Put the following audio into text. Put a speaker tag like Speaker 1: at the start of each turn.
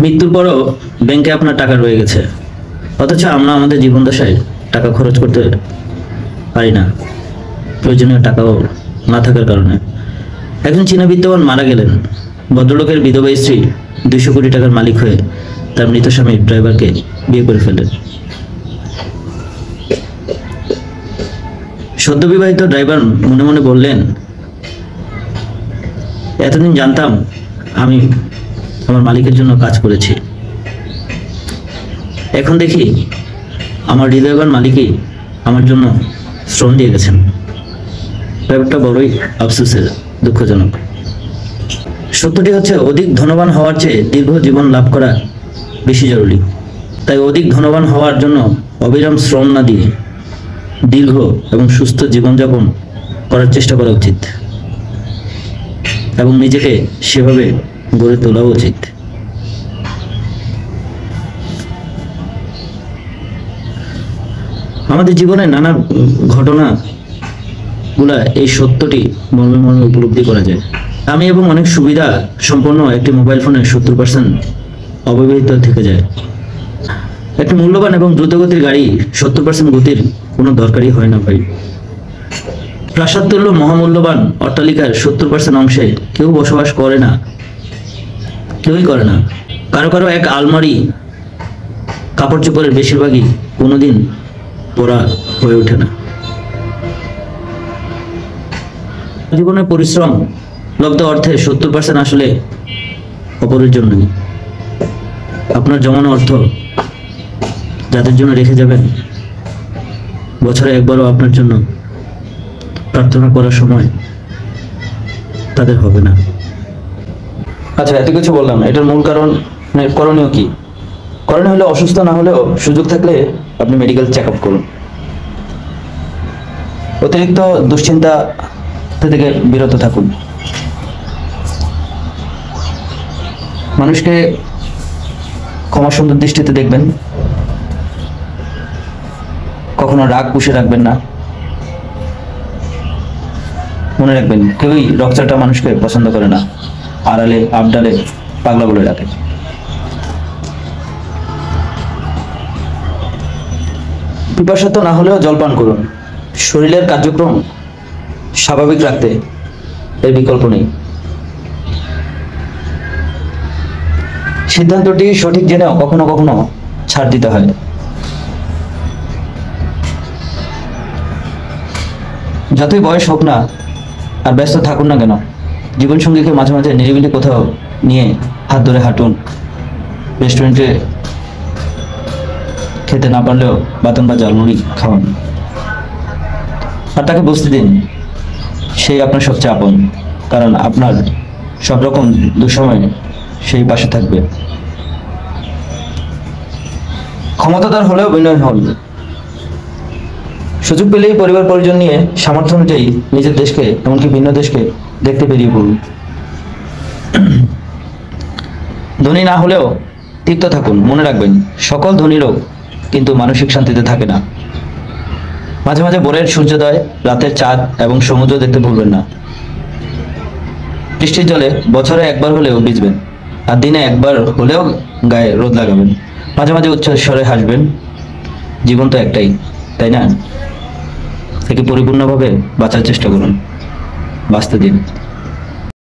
Speaker 1: মৃত্যুর পরও ব্যাংকে আপনার টাকা রয়ে গেছে, অথচ আমরা আমাদের জীবন দশায় টাকা খরচ করতে পারি না, প্রয়োজনীয় টাকাও না থাকার কারণে। একজন চীনা বিত্তবান মারা গেলেন, ভদ্রলোকের বিধবা স্ত্রী 200 কোটি টাকার মালিক হয়ে তার মৃত স্বামীর ড্রাইভারকে বিয়ে করে ফেললেন। সদ্য বিবাহিত ড্রাইভার মনে মনে বললেন, এতদিন জানতাম আমি আমার মালিকের জন্য কাজ করেছি, এখন দেখি আমার হৃদয়বান মালিকই আমার জন্য শ্রম দিয়ে গেছেন। ব্যাপারটা বড়ই আফসোসের, দুঃখজনক। সত্যটি হচ্ছে, অধিক ধনবান হওয়ার চেয়ে দীর্ঘ জীবন লাভ করা বেশি জরুরি। তাই অধিক ধনবান হওয়ার জন্য অবিরাম শ্রম না দিয়ে দীর্ঘ এবং সুস্থ জীবনযাপন করার চেষ্টা করা উচিত এবং নিজেকে সেভাবে গড়ে তোলা উচিত। আমাদের জীবনে নানা ঘটনাগুলা এই সত্যটি মর্মে মর্মে উপলব্ধি করা যায়। আমি এবং অনেক সুবিধা সম্পন্ন একটি মোবাইল ফোনের 70% অব্যবহৃত থেকে যায়। একটি মূল্যবান এবং দ্রুতগতির গাড়ি 70% গতির কোনো দরকারই হয় না ভাই। প্রাসাদ তুল্য মহামূল্যবান অট্টালিকার 70% অংশে কেউ বসবাস করে না, কেউই করে না। কারো কারো এক আলমারি কাপড় চোপড়ের বেশিরভাগই কোনোদিন পরা হয়ে ওঠে না। জীবনের পরিশ্রম লব্ধ অর্থে 70% আসলে অপরের জন্য। আপনার জমানো অর্থ যাদের জন্য রেখে যাবেন, বছরে একবারও আপনার জন্য প্রার্থনা করার সময় তাদের হবে না। আচ্ছা, এত কিছু বললাম, এটার মূল কারণ করণীয় কি? করণীয় হলো, অসুস্থ না হলেও সুযোগ থাকলে আপনি মেডিকেল চেক আপ করুন। অতিরিক্ত দুশ্চিন্তা থেকে বিরত থাকুন। মানুষকে ক্ষমা সুন্দর দৃষ্টিতে দেখবেন, কখনো রাগ পুষে রাখবেন না। মনে রাখবেন, কেউই রকচাটা মানুষকে পছন্দ করে না, আড়ালে আবডালে পাগলা বলে ডাকে। পিপাসার্ত না হলেও জলপান করুন। শরীরের কার্যক্রম স্বাভাবিক রাখতে এর বিকল্প নেই। সিদ্ধান্তটি সঠিক জেনেও কখনো কখনো ছাড় দিতে হয়। যতই বয়স হোক না আর ব্যস্ত থাকুন না কেন, জীবনসঙ্গীকে মাঝে মাঝে নিরিবিলি কোথাও নিয়ে হাত ধরে হাঁটুন। রেস্টুরেন্টে খেতে না পারলেও বাতন বা ঝালমুড়ি খাওয়ান, আর তাকে বুঝতে দিন সেই আপনার সবচেয়ে আপন, কারণ আপনার সব রকম দুঃসময় সেই পাশে থাকবে। ক্ষমতাধর হলেও বিনয় হন। সুযোগ পেলেই পরিবার পরিজন নিয়ে সামর্থ্য অনুযায়ী নিজের দেশকে, এমনকি ভিন্ন দেশকে দেখতে বেরিয়ে পড়ুন। ধনী না হলেও তৃপ্ত থাকুন। মনে রাখবেন, সকল ধনী লোক কিন্তু মানসিক শান্তিতে থাকে না। মাঝে মাঝে ভোরের সূর্যোদয়, রাতের চাঁদ এবং সমুদ্র দেখতে ভুলবেন না। বৃষ্টির জলে বছরে একবার হলেও ভিজবেন, আর দিনে একবার হলেও গায়ে রোদ লাগাবেন। মাঝে মাঝে উচ্চ স্বরে হাসবেন। জীবন তো একটাই, তাই না? থেকে পরিপূর্ণভাবে বাঁচার চেষ্টা করুন, বাঁচতে দিন।